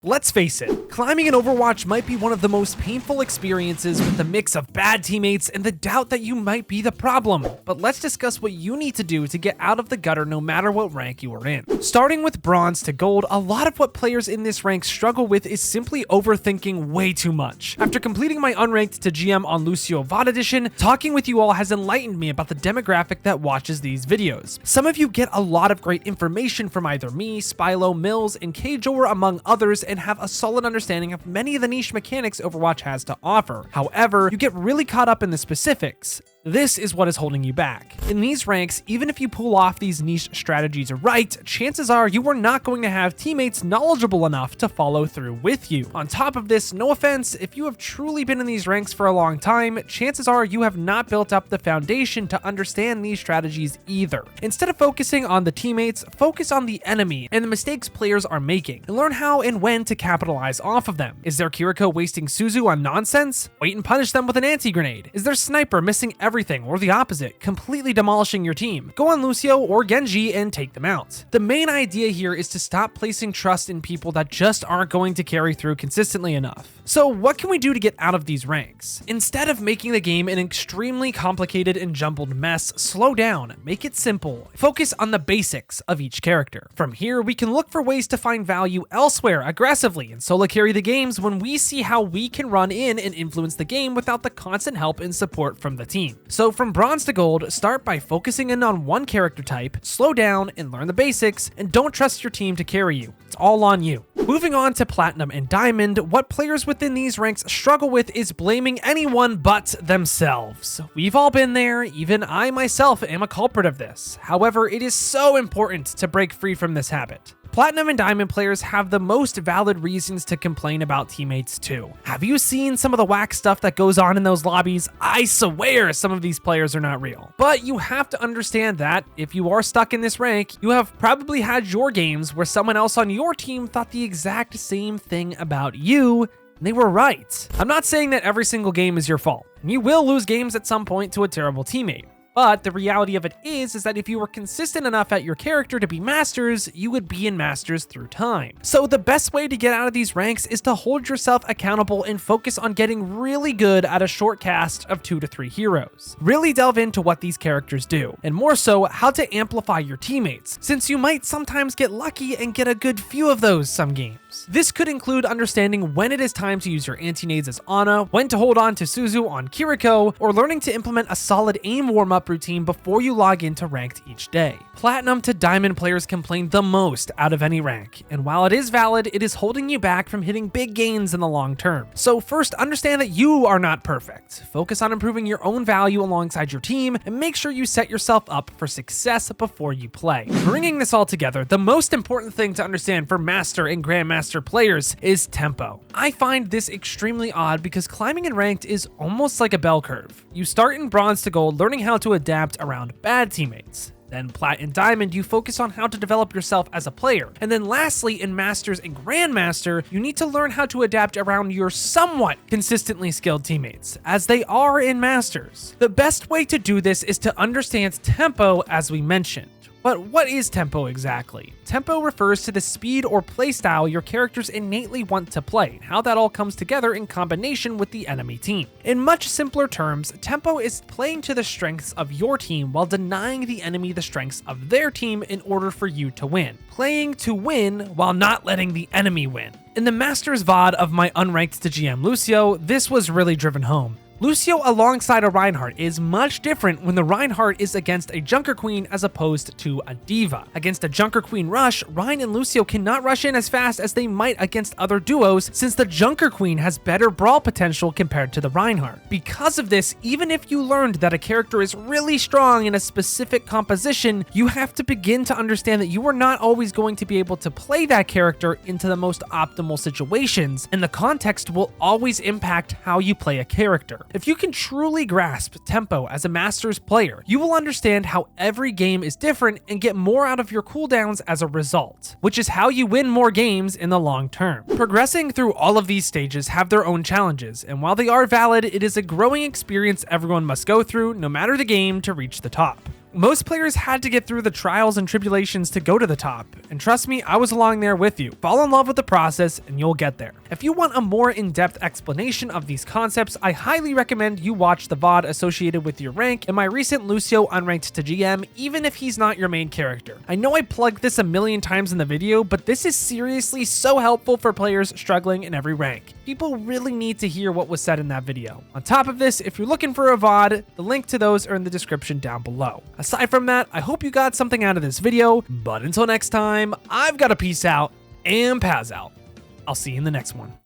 Let's face it, climbing in Overwatch might be one of the most painful experiences with the mix of bad teammates and the doubt that you might be the problem. But let's discuss what you need to do to get out of the gutter no matter what rank you are in. Starting with bronze to gold, a lot of what players in this rank struggle with is simply overthinking way too much. After completing my Unranked to GM on Lucio VOD edition, talking with you all has enlightened me about the demographic that watches these videos. Some of you get a lot of great information from either me, Spylo, Mills, and Kjor among others, and have a solid understanding of many of the niche mechanics Overwatch has to offer. However, you get really caught up in the specifics. This is what is holding you back. In these ranks, even if you pull off these niche strategies right, chances are you are not going to have teammates knowledgeable enough to follow through with you. On top of this, no offense, if you have truly been in these ranks for a long time, chances are you have not built up the foundation to understand these strategies either. Instead of focusing on the teammates, focus on the enemy and the mistakes players are making, and learn how and when to capitalize off of them. Is their Kiriko wasting Suzu on nonsense? Wait and punish them with an anti-grenade. Is their sniper missing everything, or the opposite, completely demolishing your team? Go on Lucio or Genji and take them out. The main idea here is to stop placing trust in people that just aren't going to carry through consistently enough. So what can we do to get out of these ranks? Instead of making the game an extremely complicated and jumbled mess, slow down, make it simple. Focus on the basics of each character. From here, we can look for ways to find value elsewhere aggressively and solo carry the games when we see how we can run in and influence the game without the constant help and support from the team. So from bronze to gold, start by focusing in on one character type, slow down and learn the basics, and don't trust your team to carry you. It's all on you. Moving on to platinum and diamond, what players within these ranks struggle with is blaming anyone but themselves. We've all been there, even I myself am a culprit of this. However, it is so important to break free from this habit. Platinum and diamond players have the most valid reasons to complain about teammates too. Have you seen some of the whack stuff that goes on in those lobbies? I swear some of these players are not real. But you have to understand that if you are stuck in this rank, you have probably had your games where someone else on your team thought the exact same thing about you, and they were right. I'm not saying that every single game is your fault, and you will lose games at some point to a terrible teammate. But the reality of it is that if you were consistent enough at your character to be masters, you would be in masters through time. So the best way to get out of these ranks is to hold yourself accountable and focus on getting really good at a short cast of 2 to 3 heroes. Really delve into what these characters do, and more so, how to amplify your teammates, since you might sometimes get lucky and get a good few of those some games. This could include understanding when it is time to use your anti-nades as Ana, when to hold on to Suzu on Kiriko, or learning to implement a solid aim warm-up routine before you log into ranked each day. Platinum to diamond players complain the most out of any rank, and while it is valid, it is holding you back from hitting big gains in the long term. So first, understand that you are not perfect. Focus on improving your own value alongside your team, and make sure you set yourself up for success before you play. Bringing this all together, the most important thing to understand for Master and Grandmaster players is tempo. I find this extremely odd because climbing in ranked is almost like a bell curve. You start in bronze to gold learning how to adapt around bad teammates. Then plat and diamond, you focus on how to develop yourself as a player. And then lastly, in masters and grandmaster, you need to learn how to adapt around your somewhat consistently skilled teammates, as they are in masters. The best way to do this is to understand tempo, as we mentioned. But what is tempo exactly? Tempo refers to the speed or playstyle your characters innately want to play, and how that all comes together in combination with the enemy team. In much simpler terms, tempo is playing to the strengths of your team while denying the enemy the strengths of their team in order for you to win. Playing to win while not letting the enemy win. In the Masters VOD of my Unranked to GM Lucio, this was really driven home. Lucio alongside a Reinhardt is much different when the Reinhardt is against a Junker Queen as opposed to a Diva. Against a Junker Queen rush, Rein and Lucio cannot rush in as fast as they might against other duos, since the Junker Queen has better brawl potential compared to the Reinhardt. Because of this, even if you learned that a character is really strong in a specific composition, you have to begin to understand that you are not always going to be able to play that character into the most optimal situations, and the context will always impact how you play a character. If you can truly grasp tempo as a Masters player, you will understand how every game is different and get more out of your cooldowns as a result, which is how you win more games in the long term. Progressing through all of these stages have their own challenges, and while they are valid, it is a growing experience everyone must go through, no matter the game, to reach the top. Most players had to get through the trials and tribulations to go to the top, and trust me, I was along there with you. Fall in love with the process and you'll get there. If you want a more in-depth explanation of these concepts, I highly recommend you watch the VOD associated with your rank and my recent Lucio Unranked to GM, even if he's not your main character. I know I plugged this a million times in the video, but this is seriously so helpful for players struggling in every rank. People really need to hear what was said in that video. On top of this, if you're looking for a VOD, the link to those are in the description down below. Aside from that, I hope you got something out of this video, but until next time, I've got to peace out and Paz out. I'll see you in the next one.